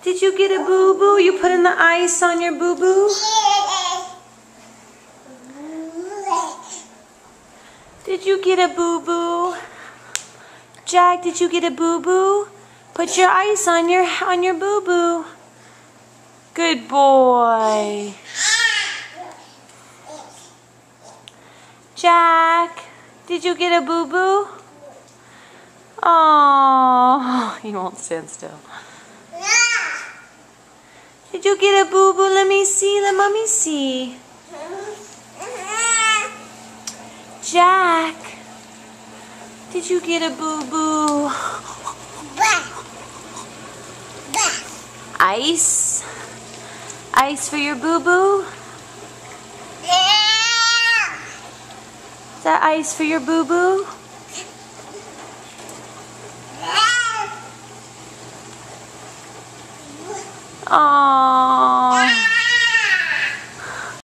Did you get a boo-boo? You putting the ice on your boo-boo? Did you get a boo-boo? Jack, did you get a boo-boo? Put your ice on your boo-boo. Good boy. Jack, did you get a boo-boo? Oh, he won't stand still. Did you get a boo-boo? Let me see. Let mommy see. Jack, did you get a boo-boo? Ice? Ice for your boo-boo? Is that ice for your boo-boo? Aww.